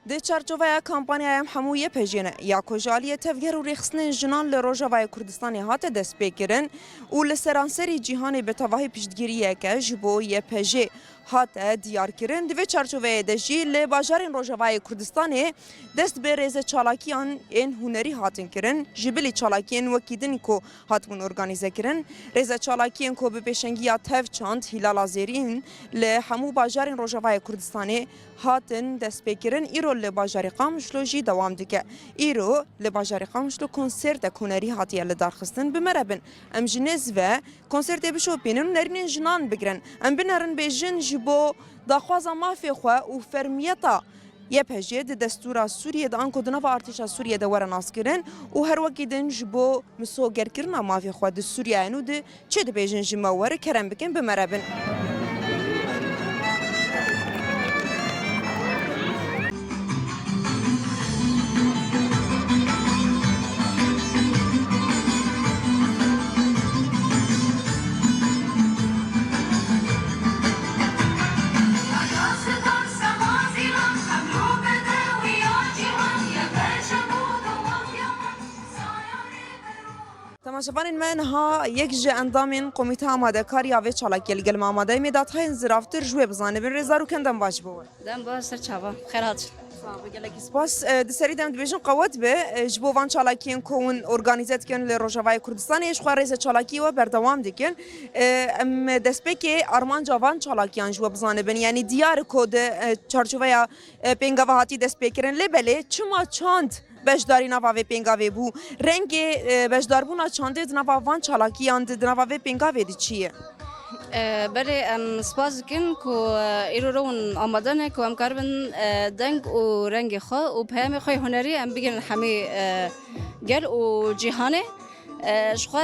Di çerçeveya kampanyaya hemû yê pejîne ya kojaliyê tevger û rêxistinên jinan li Rojavayê Kurdistanê hate destpêkirin û li seranserî cîhanê bi tevahî piştgiriyeke ji bo YPJ hate diyarkirin. Di vê çerçeveyê de jî li bajarên Rojavayê Kurdistanê dest bi rêze çalakiyan ên hunerî hatin kirin ji bilî çalakiyên wekî din ku hatibûn organîzekirin. Rêze çalakiyên ku bi pêşengiya Tevçand Hilal Azêrîn li hemû bajarên Rojavayê Kurdistanê hatin destpêkirin. îro li bajarê Qamişlo jî dewam dike. îro li bajarê Qamişlo konsertek hunerî hatiye li darxistin bimerebin. Em ji nêz ve konsertê bişopînin û nêrînên jinan bigirin. Em binerin bêjin ji bo daxwaza mafê xwe û fermiyeta YPJ di destûra Sûriyê de anko di nava artêşa Sûriyê de were naskirin û her wekî din ji bo misogerkirina mafê xwe di Sûriyeyê nû di çi dibêjin ji me were kerem bikin bimerebin. تماشاوانên me niha yek ji endamên Komîteya Amadekariya vê çalakiyê li gel me amadeyê mê datayên ziraftir ji wê bizanibin rêzarûkên dem baş bi we. Dem baş ser çava xerat. Gelekî spas di serî dem dibêjin qewet be ji bo van çalakiyên ku hûn organîze dikin li Rojavayê Kurdistanê ji xwe rêze çalakî we berdewam dikin. Em destpêkê armanca van çalakiyan ji we bizanibin yanî diyar ku di çarçoveya pêngava hatî destpêkirin lê belê çima çand beşdarî nava vê pêngavê bû. Rengê beşdarbûna çandê di nava van çalakiyan di nava vê pêngavê de çi ye? Belê em spas dikin ku îro rewin amade ne ku em karibin deng û rengê xwe û peyamê xwe hunerî em bigrin hemî gel û cîhanê. Ji xwe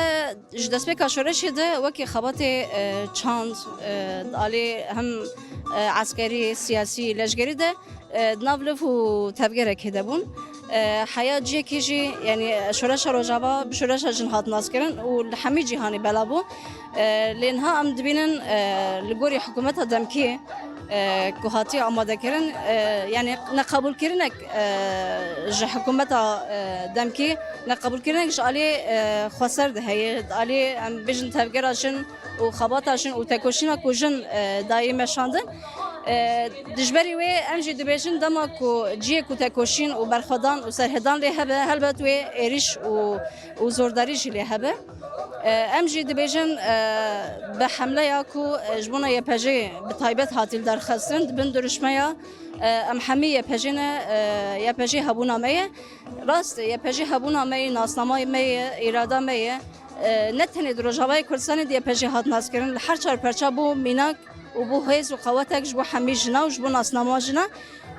ji destpêka şoreşê de wekî xebatê çand alê hem askerî siyasî leşgerî de nav liv û tevgerekê de bûn. Heya ciyekî jî yanî şoreşa Rojava bi şoreşa jin hat naskirin û li hemî cîhanê bela bû. Lê niha em dibînin li gorî hikûmeta demkî ku hatiye amadekirin yani neqebûlkirinek ji hikûmeta demkî neqebûlkirinek ji alê xweser de heye alê em bêjin tevgera jin û xebata jin û tekoşîna ku jin dayê meşandin. Dijberî wê em jî dibêjin dema ku ciyê ku tekoşîn û berxwedan û serhêdan lê hebe helbet wê êriş û zordarî jî lê hebe. Em jî dibêjin bi hemleya ku ji bona YPJ bi taybet hatî derxistin dibin duruşmeya em hemî YPJ ne YPJ hebûna me ye. Rast YPJ hebûna me ye nasnamayê me ye îrada me ye. Ne tenê di Rojavayê Kurdistanê di YPJ hat naskirin li her çar perça bû mînak û bû hêz û qewetek ji bo hemî jina û ji bo nasnama jina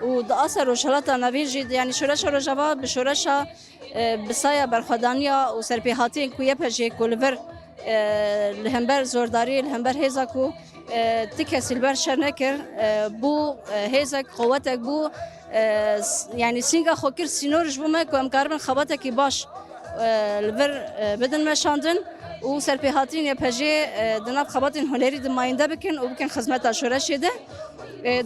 û di asar rojhilata navîn jî yanî şoreşa Rojava bi şoreşa bisaya berxwedaniya û serpêhatiyên ku YPJ ku li vir li hember zordarî li hember hêza ku ti kesî li ber şer nekir bû hêzek qewetek bû yanî sînga xwe kir sînor ji bo me ku em karibin xebatekî baş li vir bidin meşandin û serpêhatiyên YPJ di nav xebatên hunerî di mayînde bikin û bikin xizmeta şoreşê de.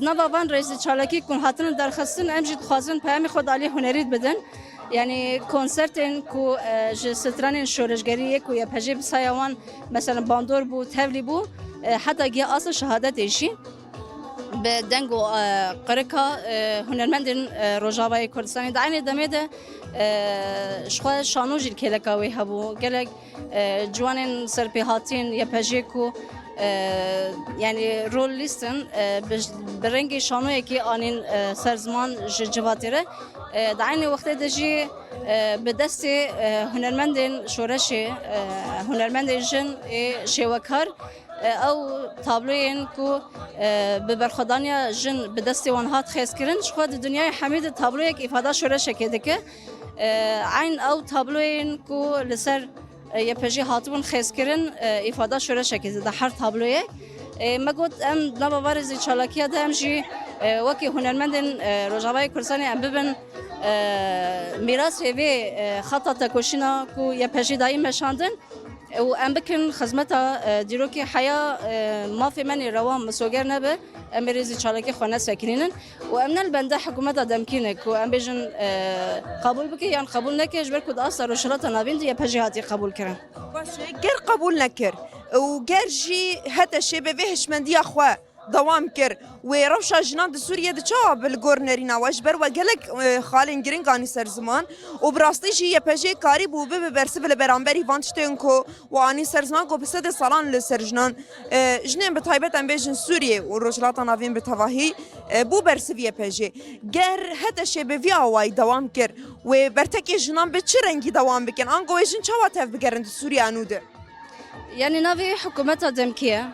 Nava van rêzê çalakî ku hatinin derxistin em jî dixwazin peyamê xwe di alê hunerî bidin. Yani konsertên ku ji stranên şoreşgeriyê ku YPJ bi saya wan mesela bandor bû tevlî bû heta giya asl şehadetê jî bi deng û qirika hunermendên Rojavayê Kurdistanê di aynê demê de ji xwe şano jî kêleka wê hebû gelek ciwanên serpêhatiyên YPJ ku yani rol listin bi rengê şanoyekî anîn ser ziman ji civatê re di aynê wextê de jî bi destê hunermendên şoreşê hunermendên jin ê şêwekar ew tabloyên ku bi berxwedaniya jin bi destê wan hat xêzkirin ji xwe di dunyayê hemî de tabloyek îfada şoreşekê dike. Ayn ew tabloyên ku li ser YPJ hatibûn xêzkirin îfada şoreşekê de her tabloyek. Me got em nava varêzê çalakiya de em jî wekî hunermendên Rojavayê Kurdistanê em bibin mîrasê vê xeta tekoşîna ku YPJ dayî meşandin û em bikin xizmeta dîrokê heya mafê menê rewan misoger nebe ام ريزي تشالكي خو ساكنين وامن البنده حكومه دمكينك وام بيجن قبول بك يعني قبول نكش بركو اثر وشرط نافين دي بجهاتي قبول كرن باشه غير قبول نكر وغير جي هتا شي بفهش من دي اخوا دوام كر وروشا جنان دي سوريا دي چاوا بالگورنرينا واجبر وگلك خالين گرينگاني سر زمان وبراستي جي يپجي كاري بو ببرسي بالبرامبري وانشتينكو واني سر زمان كو بسد سالان لسر جنان جنين بتايبت ام بيجن سوريا وروجلاتا نافين بتواهي بو برسي يپجي غير هتا شي بفيا واي دوام كر وبرتكي جنان بچرنگي دوام بكن انگو جن چاوا تف بگرند سوريا انوده يعني نافي حكومتها دمكية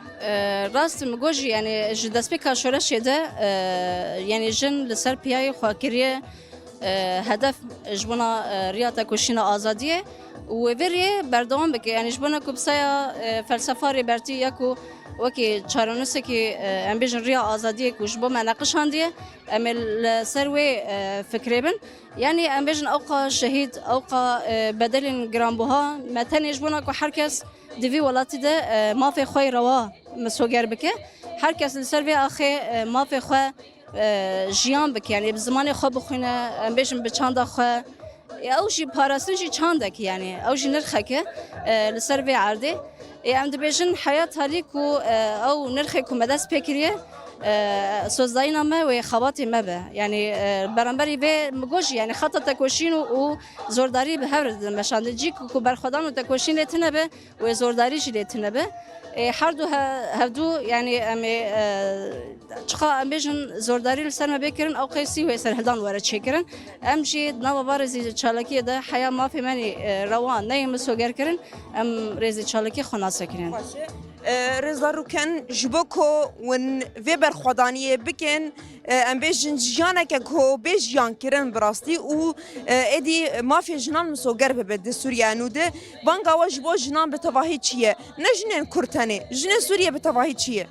راست مجوجي يعني جدسبيكا شورش ده يعني جن لسر بياي خاكرية هدف جبنا رياضة كوشينا آزادية وفيري بردوام بك يعني جبنا كوبسايا فلسفة ريبرتي يكو وكي تشارونسي كي امبيجن ريا آزادية كوجبو مناقش هندية امل سروي فكريبن يعني امبيجن اوقا شهيد اوقا بدل جرامبوها مثلا يجبونا كو حركس دیوی ولاتی ده مافی خوی روا مسوگر بکه هر کس لسر وی آخه مافی خو جیان بکه یعنی بزمان خو بخونه ام بیشم بچاندا خو او جی پاراستن جی چاندا کی یعنی او جی نرخه که لسر وی عرضه ام دبیشن حیات هریکو او نرخه کو مدس پکریه سوزداينا ما وخواتي ما به يعني برانبري به مگوش يعني خطه تکوشین و زورداری به هر مشاندجی کو برخدان و تکوشین لتنه به و زورداری جی لتنه به هر دو هفدو يعني ام چخا ام بيجن زورداری لسر ما بکرن او قيسي و سر هدان ور چکرن ام جي نوا بارزي چالکی ده حیا ما في مني روان نه مسوگر کرن ام رزي چالکی خناسه کرن رضا روکن جبوکو ون ویبر خدانیه بکن ام بیشن جانک کو بیش جان کرن براستی و ادی مافی جنان مسوگر به سوریه نوده بانگا و جبو جنان به تواهی چیه نه جنین کرتنه جن سوریه به تواهی چیه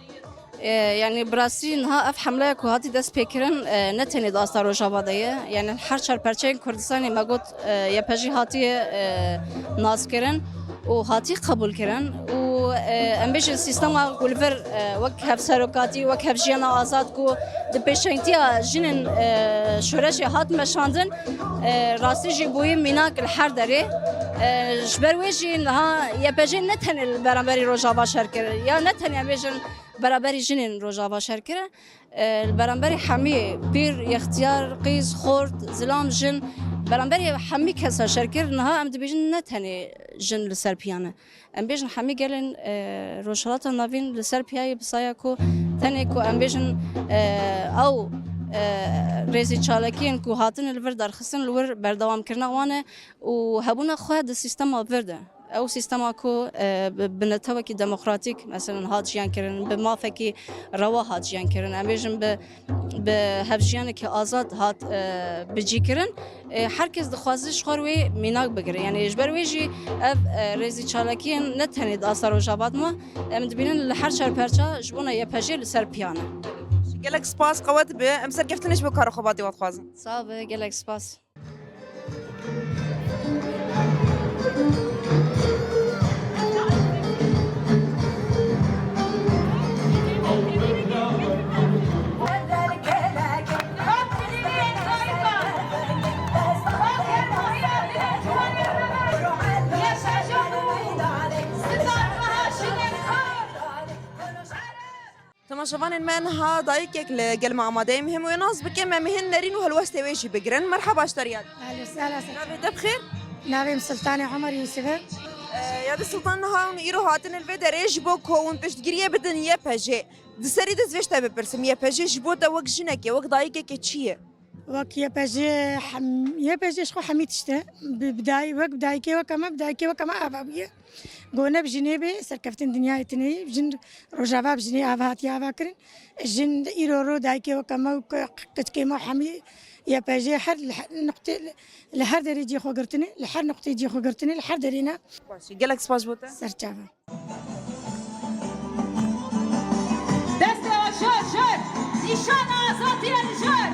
يعني براسي نها اف حمله كو هاتي دس بكرن نتني داستا روجاباديه يعني هر چار پرچه كردستاني ماگوت يا پجي هاتي ناس كرن و هاتي قبول كرن و امبيش السيستم غولفر وكهف سروكاتي وكهف جيانا آزاد كو دبيشنتيا جنن شورش هات مشاندن راسي جيبوي ميناك الحر داري جبر ويجي نها يا بجي نتن البرامبري روجابا شركر يا نتن يا بيجن برابری جنین روجاوا شرکره برابری حمی بیر اختیار قیز خورد زلام جن برابری حمی کسا شرکر نها ام دبیجن نتنی جن لسر پیانه ام بیجن حمی گلن روشلات نوین لسر پیای بسایا کو تنی کو ام بیجن او رئیس چالکین کو هاتن الور درخستن الور بردوام کرنا وانه و هبونا خود سیستم ورده او سیستما کو بنتوکی دموکراتیک مثلا هاجیان کردن به مافکی روا هاجیان کردن امیجن به هفجیان که آزاد هات بجی کردن هر کس دخوازش خوروی میناک بگیره یعنی اجبر ویجی اف رئیس چالکین نتنید آثار و جواب ما مدبینن لهر چهار پرچه جبونا یه پجی لسر پیانه گلک سپاس قوت به امسر گفتنش به کار خوباتی وقت خوازم صابه گلک سپاس تماشاوان من ها دايك لقل معمدة مهم وناس بكم مهن نرين وهالوست ويجي بقرن مرحبا اشتريات اهلا وسهلا نبي بخير نبي سلطانة عمر يوسف يا دي سلطان ها يرو هاتن الفيدا ريج بوكو ون بشتگيريه بدن يا بجي دسري دزويش تابي برسم يا بجي جبوتا وك جنك وك دايك كتشيه وك يا بجي شخو حميد شتا بدايكي وكما أبابية قونا بجنيبي سركفتن دنيا تني بجن رجابا بجني أبهات يا باكرين جن إيرورو دايكي وكما كتكيما حمي يا بجي حر نقطة لحر دريجي خو قرتني لحر نقطة يجي خو قرتني لحر درينا باشي قالك سباش بوتا سرچابا دست شر نشان آزادی الجار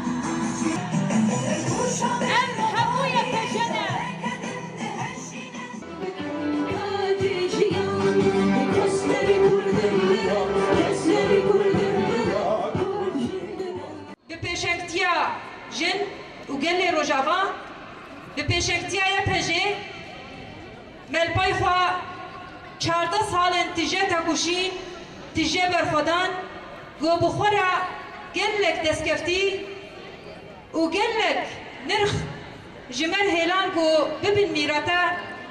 الحموية كجنة جن وقال روجافا بپیشکتیا پجه ملپای خوا 14 سال تیجه تکوشین تیجه برخودان گو بخورا گلک دستکفتی و گلک نرخ جمر هیلان کو ببین میراتا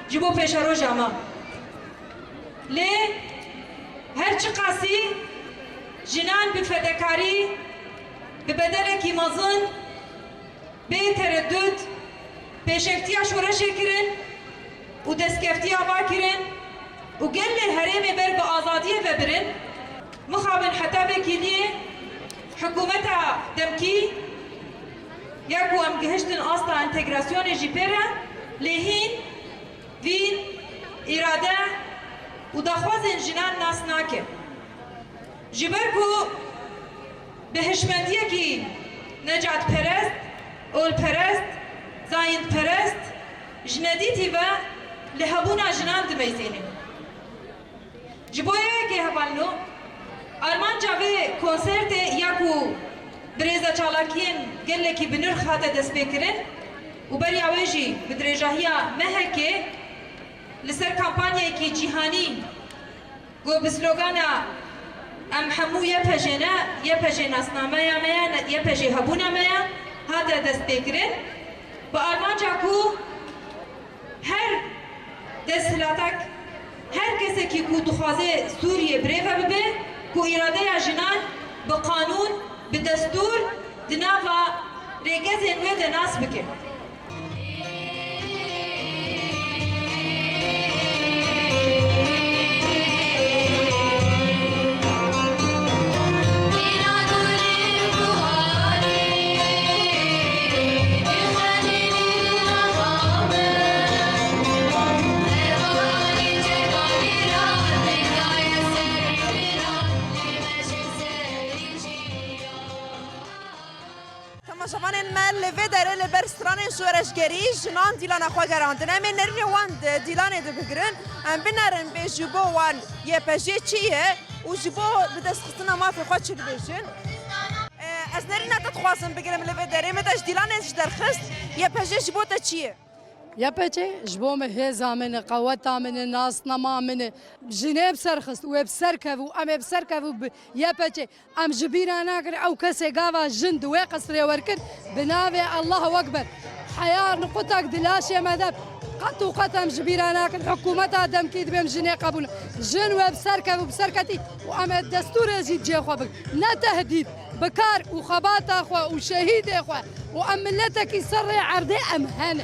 جبو پیش روجاما لی هر چی قاسی جنان بفدکاری ببدلکی مزن به تردد پیشکتیا شورش کرن و دستکفتیا با کرن و گل هرم بر به آزادی و برن مخابن حتی بکیلیه حکومت دمکی یکو ام گهشتن اصلا انتگراسیون جیپره لهین وین اراده و دخوازن جنان ناس ناکه جبر کو به هشمندیه کی نجات پرست اول پرست زایند پرست جندیتی و لهبونا جنان دمیزینیم جبویه که هبالنو آرمان جاوه کنسرت یکو بریزا چالاکین گله کی بنرخ هاته دست بکرن و بری آویجی بدرجاهیا مهکه لسر کمپانیه کی جیهانی گو بسلوگانا ام همو یه پجه ناسنامه یا میا یه پجه هبونا میا هاته دست بکرن با آرمان جاکو هر دستلاتک هر کسی که کو دخوازه سوریه بریفه ببه کو اراده یا جنان به قانون به دستور دناوا ریگز انوی دناس بکن شوانین مال لوی داره لبرستران شورشگری جنان دیلان خوا گراندن امی نرمی وان دیلان دو بگرن ام بنارن به جبو وان یه پجه چیه و جبو بدست خطنا ما فی خوا چی بشن از نری نتت خواسم بگرم لوی داره متاش دیلان ایش درخست یه پجه جبو تا چیه يا بچه جبو من هزا من قوتا من ناس نما من جنب سرخست و بسركب و ام بسركب يا بچه ام جبينا ناكر او كسي قاوا جند و قصر وركن بناوي الله اكبر حياه نقطك دلاشي مذهب قط وقتم جبينا ناكر حكومتها دم كيد بهم جني قبول جن و بسركب وبسركتي وام الدستور يزيد جي اخو لا تهديد بكار وخبات اخو وشهيد اخو وام ملتك يسري عرضي ام هنا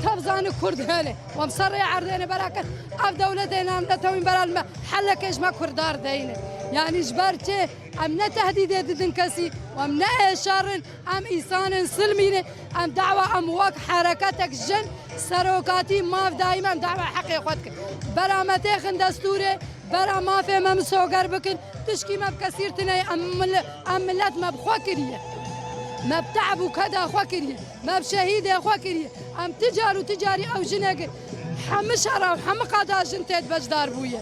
تفزان كرد هلا ومصري عرضين براكت اف دولتنا ام نتوين برا حلك ايش ما كردار دينا يعني جبرتي ام تهديد ددن كسي وام اشارن ام انسان سلمينه ام دعوه ام وق حركتك جن سروكاتي ما دائما دعوه حق اخوتك برا ما تاخن دستوره برا ما في ممسوقر بكن تشكي ما بكثير تني ام ملات ما بخوكريه ما بتعب وكذا خوكريه ما بشهيد خوكريه ام تجاري او جناق حمشره وحمقاده جنتيت بجدار بويا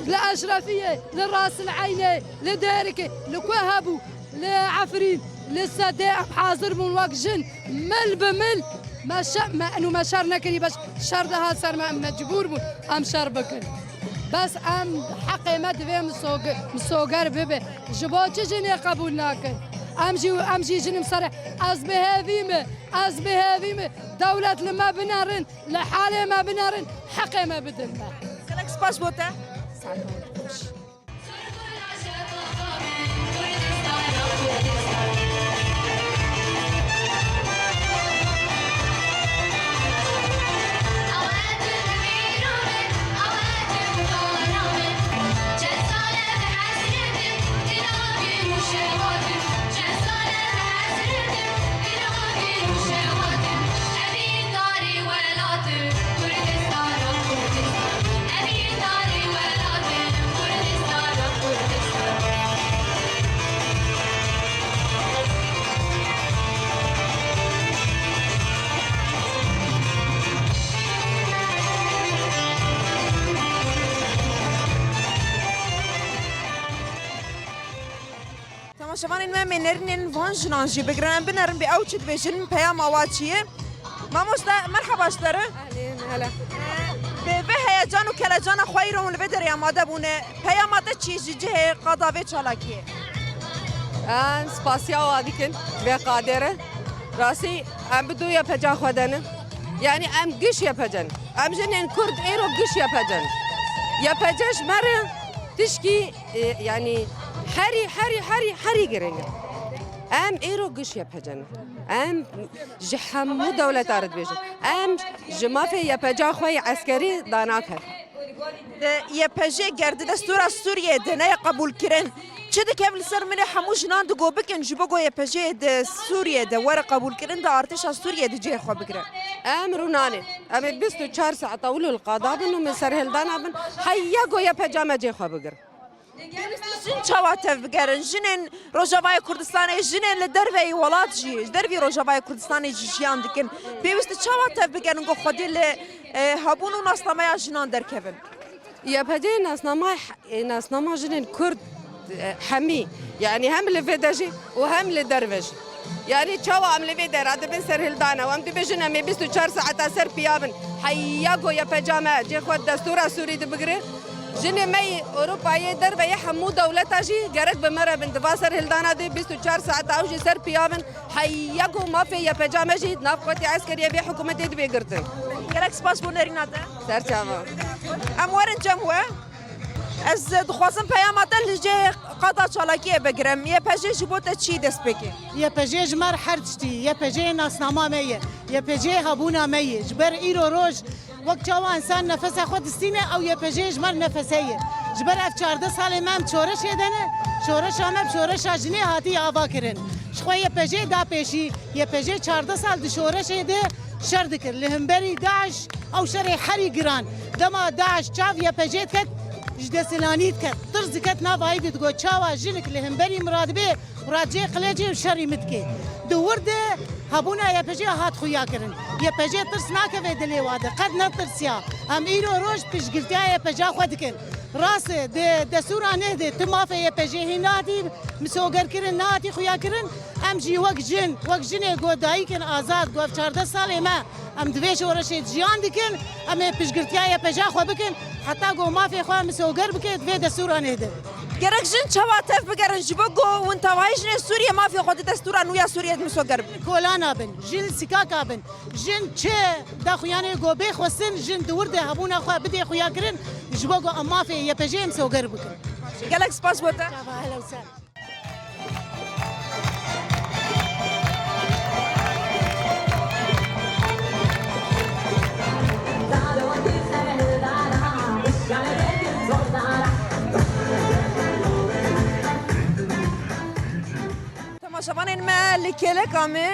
لاشرفيه للراس العينه لداركه لكوهبو لعفرين للصداع حاضر من وقت جن مل بمل ما ما انه ما شرنا كري باش شردها صار ما مجبور بون ام شربكن بس ام حقي ما دفي مسوقر ببه جبوتش جني قبولناكن امجي جنم صريح از بهذيمه دولة لما بنارن لحالة ما بنارن حقي ما بدلنا كلك سباس بوتا تماشاوانین ما منرنین وان جنان جی بگرن بنرن به اوچت بجن پیام آواتیه ماموستا مرحبا اشتره اهلين هلا به هیجان و کلجان خویرون لبدر آماده بونه پیامات چی جه قضاوی چالاکیه ان سپاسیا واديكن بقادره راسي ام بدو يا بجا خدنا يعني ام قش يا بجن ام جنن كرد ايرو قش يا بجن يا بجاش مره تشكي يعني حري قرين ام ايرو قش يا بجن ام جحمو دولة ارد بيجن ام جمافي يا بجا خوي عسكري داناكر یه پژه گرد دستور سوریه دنیا قبول کردن چه دکمل سر من حموش نان دو بکن جبا گو یه پژه د سوریه د ور قبول کردن د ارتش سوریه د جه خو بگره امروناني ام 24 ساعه طولوا القضاء بنو من سرهل دانا بن حيقوا يا بجامه جي خو بگره جن چواتف بگرن جنن روجاوای کردستان جنن لدروی ولات جی دروی روجاوای کردستان جیان دکن بیوست چواتف بگرن گو خودی ل هبون و ناسنامه جنان درکبن يا بدي ناس نما جنين كرد حمي يعني هم لفيداجي وهم لدروج يعني تشوا ام لفيدر هذا بن سر هلدانا وام دبجنا مي 24 ساعه سر بيابن حياكو يا بجامه جي خد دستور سوري دبغري جني مي اوروبا يدر بي حمو دولتا جي جرك بمره بن دفاسر هلدانا دي 24 ساعه او جي سر بيابن حياكو ما في يا بجامه جي نافقتي عسكريه بي حكومتي دبي قرتن گرک سپاس بونریناته سر چاوا ام ورن جموه از دخواستم پیامات لجه قضا چالاکیه بگرم یه پژه جبوت چی دست بکی يا بجي جمر حرجتي يا بجي ناس نامامية يا بجي هبونا مية جبر إيرو روج وقت جوا إنسان نفسه خود استينه أو يا بجي جمر نفسية جبر أفشارده سال مام شورش يدنه شورش آمد شورش آجنی هاتی آوا کرن شخوی يا بجي دا پیشی يا بجي 14 سال دي شورش يده شرد کر لهمبري داعش أو شري حري جران دما داعش شاف يا بجي كت جده سلانيت كت طرز كت نافاي بتقول شاوا جنك لهمبري مراد به راجع قلجي وشري متكي دورده هبونا يا بجي هات خويا كرن يا بجي ترس ناكه في دلي واده قد نترسيا ام ايرو روج بيش قلتها يا بجا خدكن راسه د سورانه د تمافه يا بجي هناتي مسوغر كرن ناتي خويا كرن ام جي وق جن گو دايكن آزاد گو 14 سال ما ام دويش ورشه جيان دكن ام بيش قلتها يا بجا خو بكن حتى گو ما في خو مسوغر بكت في د سورانه د گرک جن چواتف بگرن جبا گو ون توایجن سوریه ما في خود دستور نویا سوریه مسوگر کولانا بن جن سکاکا بن جن چه دا خویانه گو به خوسن جن دور ده هبونا خو بدي خویا کرن جبا گو اما في يا بجيم سوگر بكن گلک سپاس بوده اهلا وسهلا تماشاوانین ما لکله کامه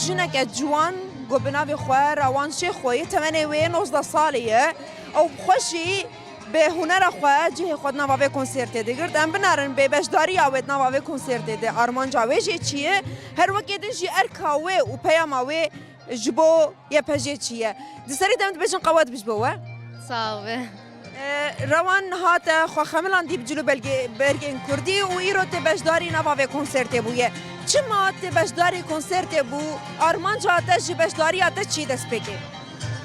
جنک جوان گوبنا به خواه روانشی خوی تمنه وی 19 سالیه او خوشی به هنر خواه جه خود نواوه کنسرت ده گرد ام بنارن به بشداری آوید نواوه کنسرت ده آرمان جاوه جه چیه هر وقت جی ارکاوه و پیاماوه جبو یا پجه چیه دسری دمت بشن قواد بش بوه صعبه روان هات خو خملان دی بجلو برگین کردی و ایرو ته بشداری نواوه کنسرت بویه چما ته بشداری کنسرت بو آرمان جاته جی بشداری آته چی دست بکی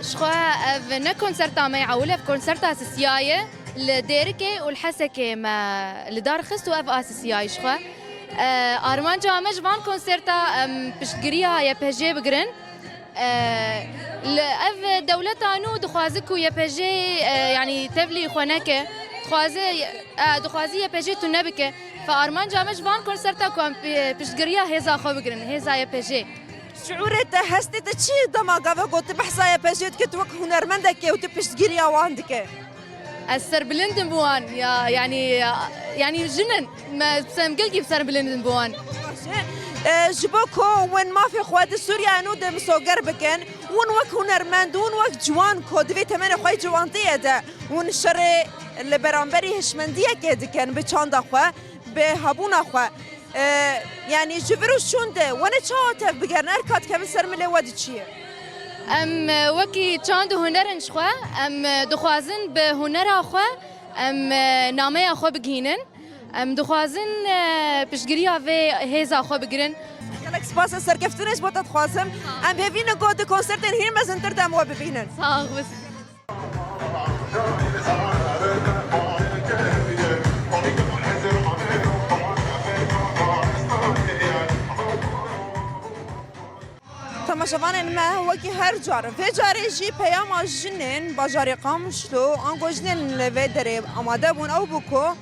شخوا فينا كونسرتا ما يعولها في كونسرتا أساسياية لديركي والحسكي ما لدار خست وأف أساسياي شخوا أرمان جامج فان كونسرتا بشتقريها يا بهجي بقرن لأف دولتانو دخوازكو يا بهجي يعني تبلي خوانك دخوازي يا بهجي تنبكي فأرمان جامج فان كونسرتا كوام بشتقريها هزا خو بقرن هزا يا بهجي شعورت هستت چی دماغه و گوت بحثای پجید که تو هنرمنده که و تو پشتگیری آواند که السر بلندن بوان يعني جنن ما بسمقلقي بسر بلندن بوان جبوكو وين ما في خواد سوريا نو دم سوغر بكن ون وك هنرمند ون وك جوان كو دوي تمن خوي جوانتيه ده ون شر اللي برامبري هشمنديه كده كان بچاند خو به هبون خو يعني جبرو شونده وانا چاوت بگرن اركات كم سر ملي ود چيه ام وكي چاند هنرن شخوا ام دخوازن به هنر اخوا ام نامه اخوا بگینن ام دخوازن پشگیریا و هیزا خو بگرن gelek spas serkeftinêj bota dixwazim em hêvîne got di konsertên hîn mezintir dem we bibînin. sağ ol. Temaşevanên me wekî her car vê carê jî peyama jinên bajarê Qamişlo an gojinên li vê derê amade bûn ew bû ku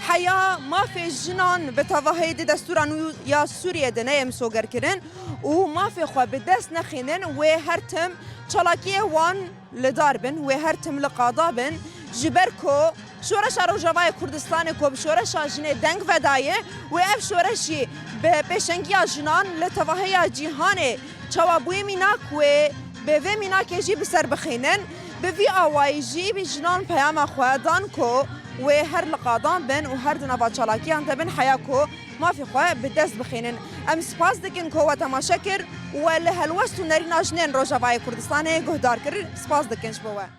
heya mafê jinan bi tevaheyê di destûra nû ya Sûriyê de neyê misogerkirin û mafê xwe bi dest nexînin wê her tim çalakiyê wan li dar bin wê her tim li qada bin ji ber ku şoreşa Rojavayê Kurdistanê ku bi şoreşa jinê deng vedaye wê ev şoreş jî bi pêşengiya jinan li tevaheya cîhanê çawa bûyê mînak wê bi vê mînakê jî bi ser bixînin bi vî awayî jî bi jinan peyama xwe dan ku wê her li qadan bin û her di nava çalakiyan de bin heya ku mafê xwe bi dest bixînin. Em spas dikin ku we temaşe kir we li helwest û nerîna jinên Rojavayê Kurdistanê guhdar kir spas dikin ji bo we.